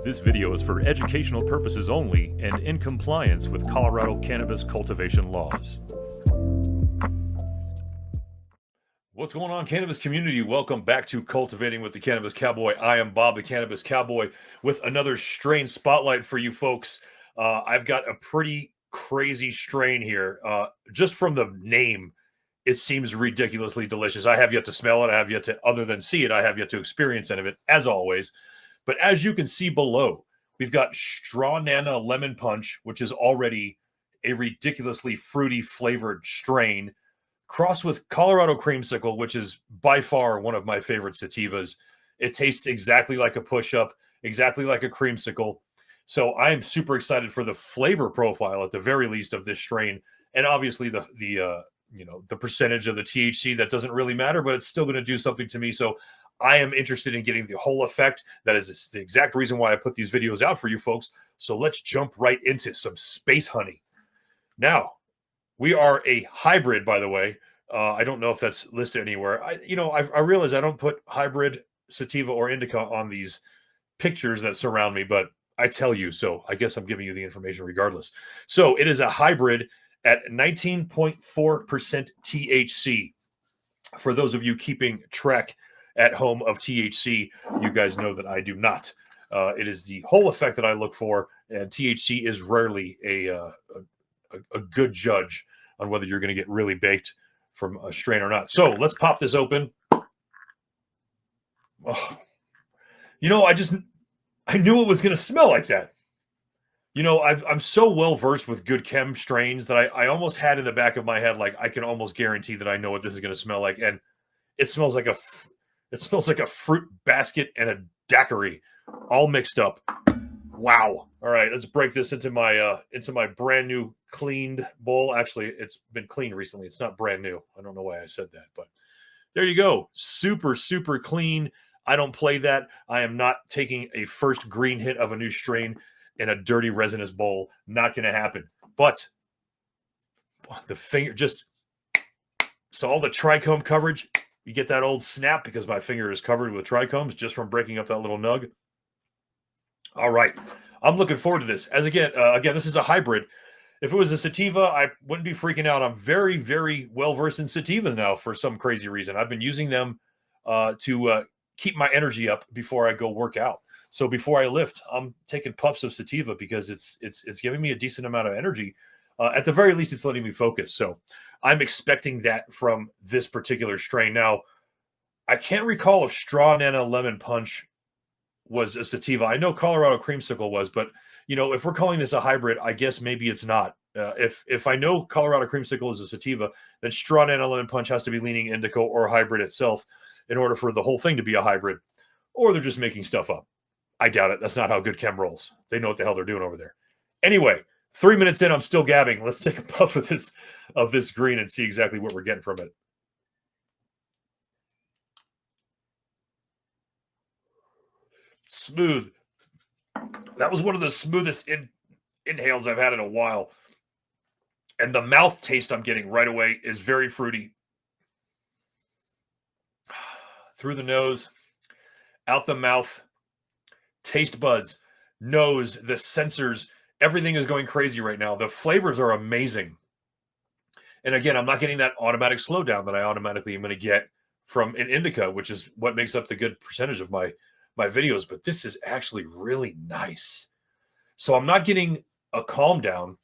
This video is for educational purposes only and in compliance with Colorado cannabis cultivation laws. What's going on, cannabis community? Welcome back to Cultivating with the Cannabis Cowboy. I am Bob, the Cannabis Cowboy, with another strain spotlight for you folks. I've got a pretty crazy strain here. Just from the name, it seems ridiculously delicious. I have yet to smell it. I have yet to, other than see it, I have yet to experience any of it, as always. But as you can see below, we've got Straw Nana Lemon Punch, which is already a ridiculously fruity flavored strain, crossed with Colorado Creamsicle, which is by far one of my favorite sativas. It tastes exactly like a push-up, exactly like a creamsicle. So I am super excited for the flavor profile, at the very least, of this strain, and obviously the percentage of the THC. That doesn't really matter, but it's still going to do something to me. So I am interested in getting the whole effect. That is the exact reason why I put these videos out for you folks. So let's jump right into some space honey. Now, we are a hybrid, by the way. I don't know if that's listed anywhere. I realize I don't put hybrid, sativa, or indica on these pictures that surround me, but I tell you, so I guess I'm giving you the information regardless. So it is a hybrid at 19.4% THC. For those of you keeping track at home of THC, you guys know that I do not. It is the whole effect that I look for, and THC is rarely a good judge on whether you're going to get really baked from a strain or not. So let's pop this open. Oh, I knew it was going to smell like that. I'm so well versed with good chem strains that I almost had in the back of my head, like, I can almost guarantee that I know what this is going to smell like. And it smells like a fruit basket and a daiquiri all mixed up. Wow. All right, let's break this into my brand new cleaned bowl. Actually, it's been cleaned recently. It's not brand new. I don't know why I said that, but there you go. Super, super clean. I don't play that. I am not taking a first green hit of a new strain in a dirty resinous bowl. Not going to happen. But the finger just saw all the trichome coverage. You get that old snap because my finger is covered with trichomes just from breaking up that little nug. All right. I'm looking forward to this. As again, this is a hybrid. If it was a sativa, I wouldn't be freaking out. I'm very, very well versed in sativas now for some crazy reason. I've been using them to keep my energy up before I go work out. So before I lift, I'm taking puffs of sativa because it's giving me a decent amount of energy. At the very least, it's letting me focus. So I'm expecting that from this particular strain. Now, I can't recall if Straw Nana Lemon Punch was a sativa. I know Colorado Creamsicle was, but if we're calling this a hybrid, I guess maybe it's not. If I know Colorado Creamsicle is a sativa, then Straw Nana Lemon Punch has to be leaning indica or hybrid itself in order for the whole thing to be a hybrid. Or they're just making stuff up. I doubt it. That's not how good chem rolls. They know what the hell they're doing over there. Anyway, 3 minutes in, I'm still gabbing. Let's take a puff of this green and see exactly what we're getting from it. Smooth. That was one of the smoothest inhales I've had in a while. And the mouth taste I'm getting right away is very fruity. Through the nose, out the mouth, taste buds, nose, the sensors, everything is going crazy right now. The flavors are amazing. And again, I'm not getting that automatic slowdown that I automatically am going to get from an indica, which is what makes up the good percentage of my videos. But this is actually really nice. So I'm not getting a calm down,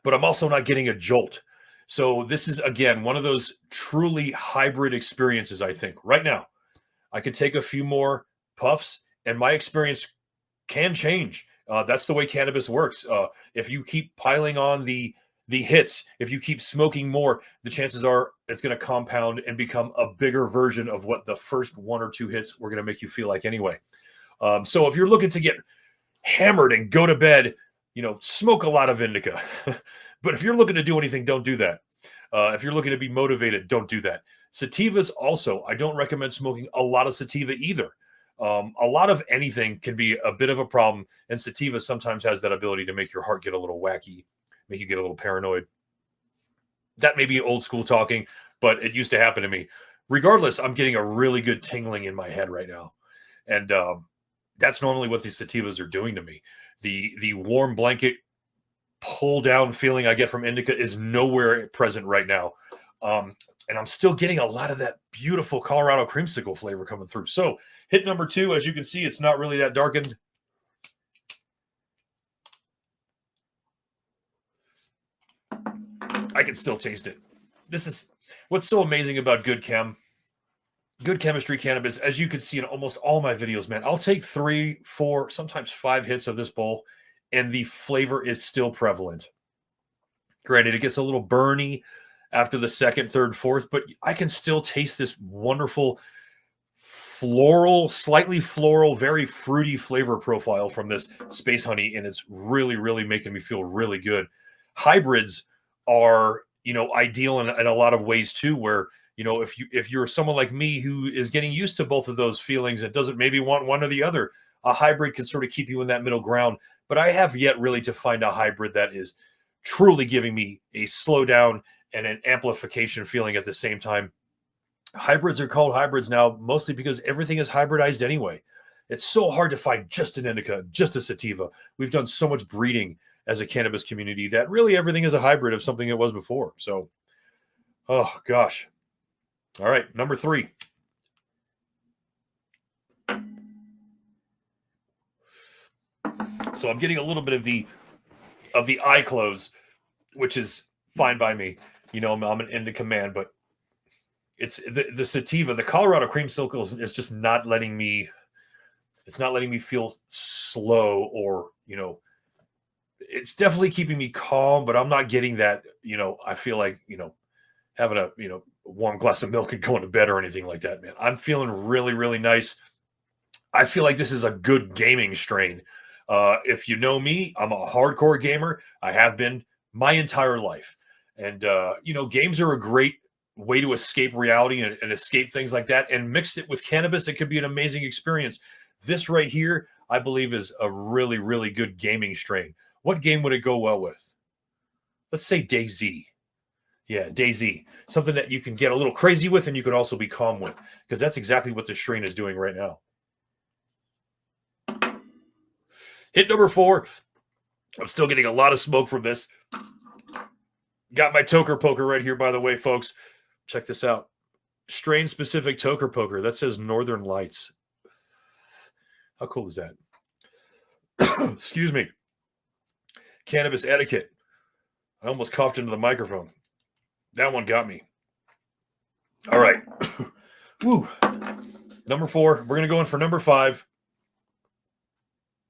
but I'm also not getting a jolt. So this is, again, one of those truly hybrid experiences, I think. Right now, I could take a few more puffs, and my experience can change. That's the way cannabis works. If you keep piling on the hits, if you keep smoking more, the chances are it's going to compound and become a bigger version of what the first one or two hits were going to make you feel like anyway. So if you're looking to get hammered and go to bed, smoke a lot of indica. But if you're looking to do anything, don't do that. If you're looking to be motivated, don't do that. Sativas also, I don't recommend smoking a lot of sativa either. A lot of anything can be a bit of a problem, and sativa sometimes has that ability to make your heart get a little wacky, make you get a little paranoid. That may be old school talking, but it used to happen to me. Regardless, I'm getting a really good tingling in my head right now. And That's normally what these sativas are doing to me. The warm blanket pull down feeling I get from indica is nowhere present right now. And I'm still getting a lot of that beautiful Colorado creamsicle flavor coming through. So hit number 2, as you can see, it's not really that darkened. I can still taste it. This is what's so amazing about good chemistry cannabis. As you can see in almost all my videos, man, I'll take 3, 4, sometimes 5 hits of this bowl, and the flavor is still prevalent. Granted, it gets a little burny after the second, third, fourth, but I can still taste this wonderful floral, slightly floral, very fruity flavor profile from this Space Honey, and it's really, really making me feel really good. Hybrids are, ideal in a lot of ways too, where, if you're someone like me who is getting used to both of those feelings and doesn't maybe want one or the other, a hybrid can sort of keep you in that middle ground. But I have yet really to find a hybrid that is truly giving me a slowdown and an amplification feeling at the same time. Hybrids are called hybrids now mostly because everything is hybridized anyway. It's so hard to find just an indica, just a sativa. We've done so much breeding as a cannabis community that really everything is a hybrid of something it was before. So, oh gosh. All right, number 3. So I'm getting a little bit of the eye close, which is fine by me. I'm an indica man, but it's the sativa, the Colorado creamsicle is just not letting me. It's not letting me feel slow, or it's definitely keeping me calm, but I'm not getting that. I feel like having a warm glass of milk and going to bed or anything like that, man. I'm feeling really, really nice. I feel like this is a good gaming strain. If you know me, I'm a hardcore gamer. I have been my entire life. And, games are a great way to escape reality and escape things like that. And mix it with cannabis, it could be an amazing experience. This right here, I believe, is a really, really good gaming strain. What game would it go well with? Let's say DayZ. Yeah, DayZ. Something that you can get a little crazy with and you could also be calm with, because that's exactly what this strain is doing right now. Hit number 4. I'm still getting a lot of smoke from this. Got my toker poker right here, by the way, folks. Check this out. Strain-specific toker poker. That says Northern Lights. How cool is that? Excuse me. Cannabis etiquette. I almost coughed into the microphone. That one got me. All right. Woo. Number 4. We're going to go in for number 5.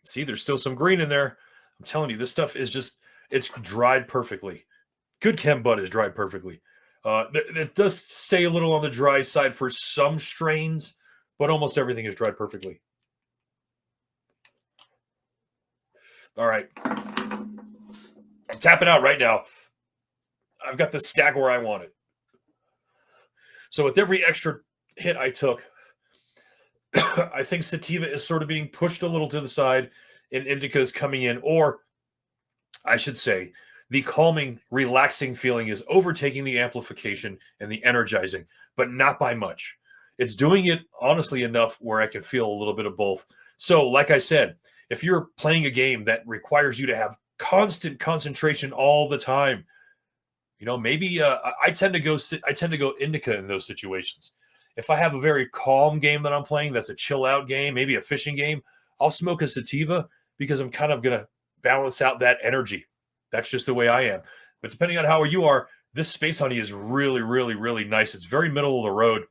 See, there's still some green in there. I'm telling you, this stuff is just, it's dried perfectly. Good chem bud is dried perfectly. It does stay a little on the dry side for some strains, but almost everything is dried perfectly. All right. I'm tapping out right now. I've got the stack where I want it. So with every extra hit I took, I think sativa is sort of being pushed a little to the side and indica is coming in, or I should say, the calming, relaxing feeling is overtaking the amplification and the energizing, but not by much. It's doing it honestly enough where I can feel a little bit of both. So like I said, if you're playing a game that requires you to have constant concentration all the time, maybe I tend to go indica in those situations. If I have a very calm game that I'm playing, that's a chill out game, maybe a fishing game, I'll smoke a sativa because I'm kind of going to balance out that energy. That's just the way I am. But depending on how you are, this Space Honey is really, really, really nice. It's very middle of the road,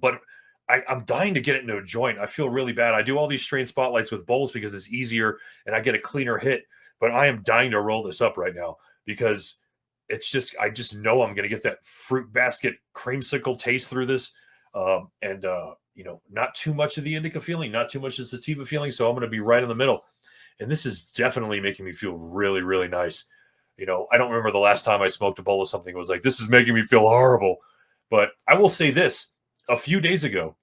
but I'm dying to get it into a joint. I feel really bad. I do all these strain spotlights with bowls because it's easier and I get a cleaner hit, but I am dying to roll this up right now because I just know I'm going to get that fruit basket creamsicle taste through this. Not too much of the indica feeling, not too much of the sativa feeling. So I'm going to be right in the middle. And this is definitely making me feel really, really nice. I don't remember the last time I smoked a bowl of something. It was like, this is making me feel horrible. But I will say this, a few days ago,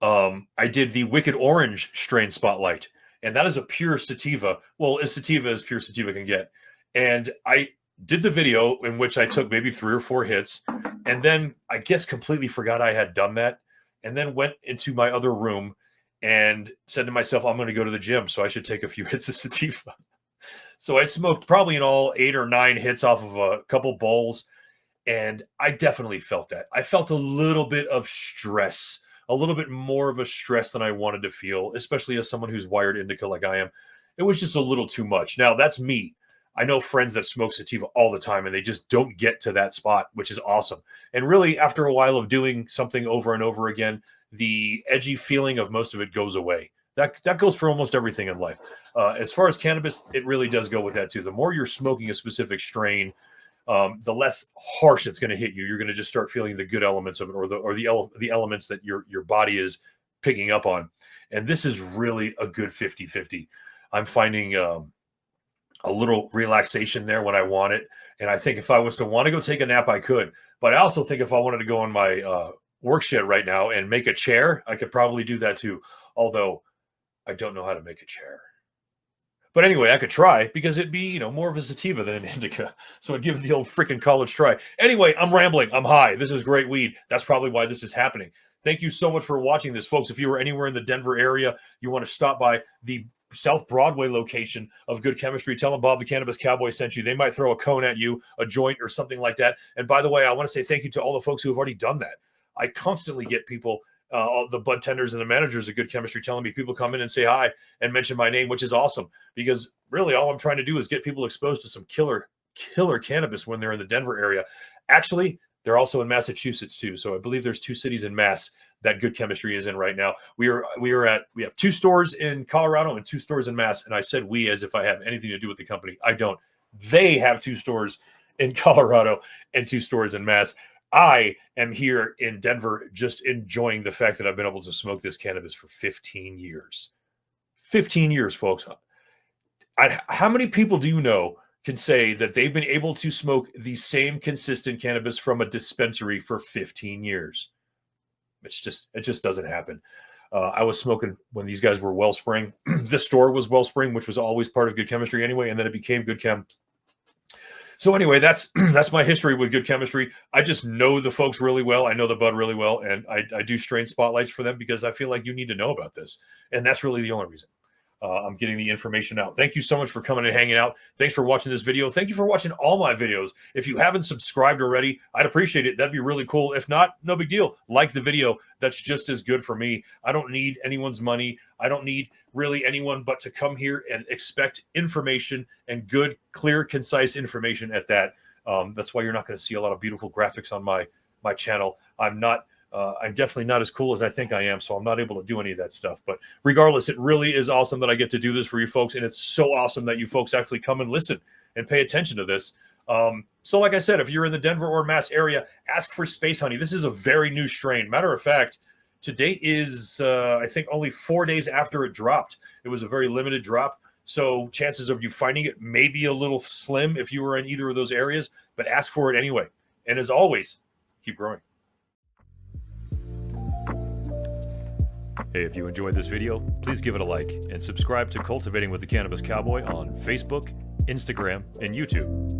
I did the Wicked Orange strain spotlight, and that is a pure sativa. Well, as sativa as pure sativa can get. And I did the video in which I took maybe 3 or 4 hits, and then I guess completely forgot I had done that, and then went into my other room and said to myself, I'm going to go to the gym, so I should take a few hits of sativa. So I smoked probably in all 8 or 9 hits off of a couple bowls, and I definitely felt that. I felt a little bit of stress, a little bit more of a stress than I wanted to feel, especially as someone who's wired indica like I am. It was just a little too much. Now, that's me. I know friends that smoke sativa all the time and they just don't get to that spot, which is awesome. And really, after a while of doing something over and over again, the edgy feeling of most of it goes away. That goes for almost everything in life. As far as cannabis, it really does go with that too. The more you're smoking a specific strain, the less harsh it's going to hit you. You're going to just start feeling the good elements of it, or the elements that your body is picking up on. And this is really a good 50-50. I'm finding a little relaxation there when I want it. And I think if I was to want to go take a nap, I could. But I also think if I wanted to go on my work shed right now and make a chair, I could probably do that too. Although I don't know how to make a chair. But anyway, I could try, because it'd be, more of a sativa than an indica. So I'd give it the old freaking college try. Anyway, I'm rambling. I'm high. This is great weed. That's probably why this is happening. Thank you so much for watching this, folks. If you were anywhere in the Denver area, you want to stop by the South Broadway location of Good Chemistry, tell them Bob the Cannabis Cowboy sent you. They might throw a cone at you, a joint, or something like that. And by the way, I want to say thank you to all the folks who have already done that. I constantly get people, the bud tenders and the managers of Good Chemistry, telling me people come in and say hi and mention my name, which is awesome, because really all I'm trying to do is get people exposed to some killer cannabis when they're in the Denver area. Actually, they're also in Massachusetts too. So I believe there's 2 cities in Mass that Good Chemistry is in right now. We have 2 stores in Colorado and 2 stores in Mass. And I said we as if I have anything to do with the company. I don't. They have 2 stores in Colorado and 2 stores in Mass. I am here in Denver just enjoying the fact that I've been able to smoke this cannabis for 15 years. 15 years, folks. How many people do you know can say that they've been able to smoke the same consistent cannabis from a dispensary for 15 years? It just doesn't happen. I was smoking when these guys were Wellspring. This store was Wellspring, which was always part of Good Chemistry anyway, and then it became Good Chem. So anyway, that's my history with Good Chemistry. I just know the folks really well. I know the bud really well, and I do strain spotlights for them because I feel like you need to know about this, and that's really the only reason. I'm getting the information out. Thank you so much for coming and hanging out. Thanks for watching this video. Thank you for watching all my videos. If you haven't subscribed already, I'd appreciate it. That'd be really cool. If not, no big deal. Like the video. That's just as good for me. I don't need anyone's money. I don't need really anyone but to come here and expect information, and good, clear, concise information at that. That's why you're not going to see a lot of beautiful graphics on my channel. I'm definitely not as cool as I think I am, so I'm not able to do any of that stuff. But regardless, it really is awesome that I get to do this for you folks, and it's so awesome that you folks actually come and listen and pay attention to this. So like I said, if you're in the Denver or Mass area, ask for Space Honey. This is a very new strain. Matter of fact, today is, I think, only 4 days after it dropped. It was a very limited drop, so chances of you finding it may be a little slim if you were in either of those areas, but ask for it anyway. And as always, keep growing. Hey, if you enjoyed this video, please give it a like and subscribe to Cultivating with the Cannabis Cowboy on Facebook, Instagram, and YouTube.